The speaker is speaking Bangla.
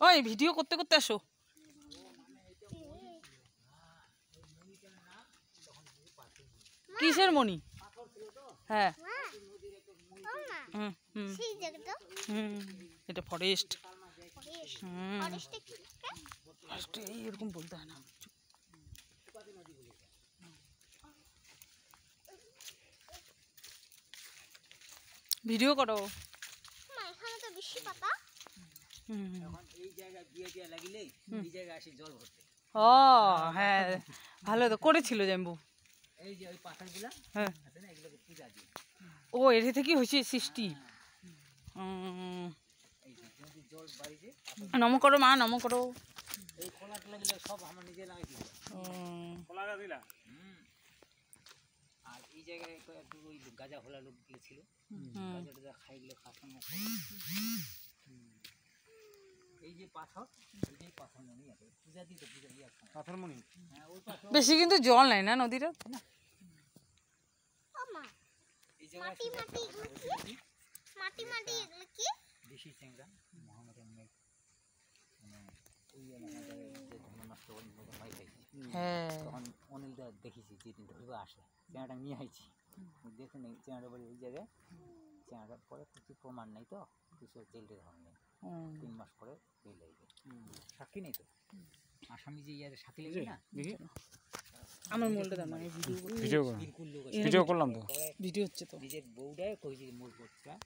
ওই ভিডিও করতে করতে আসো। কিসের মণি? হ্যাঁ এটা ফরেস্ট। এরকম বলতে হয় না। ভিডিও করো। ও হ্যাঁ ভালো তো করেছিল জাম্বু। হ্যাঁ ও এর থেকে হয়েছে সৃষ্টি। নম করো মা, নম করো। আর এই জায়গায় একটু ওই গাঁজা হলা লোক ছিল, গাঁজাটা খাইগুলো খাসানো। এই যে পাথর, এই পাথরমণি আছে, পূজা দিতে পূজা দিয়ে পাথরমণি। হ্যাঁ ওই পাথর বেশি কিন্তু জল নাই না নদীটা। এই জায়গায় মাটি মাটি এগুলো কি দেশি চেংড়া মহামেডান মেঘ, মানে ওই এলাকায় যে ধান নষ্ট হয় খাইছি। হ্যাঁ তখন অনিলদা দেখেছি যেদিন ধরবে আসে চেংড়াটা নিয়ে আইছি, দেখুন এই চেংড়া বাড়ি ওই জায়গায়। চেংড়াটার পরে কিছু প্রমাণ নেই তো, কিছু জেলের ধরন নেই, 3 মাস পরে বের লাগবে। সাক্ষী নেই তো, আসামি যে ইয়াদের সাথী লাগবে না। আমার মোলটা দাও না, ভিডিও করলাম তো, ভিডিও হচ্ছে তো। নিজের বউটাই কই যে মোল করছে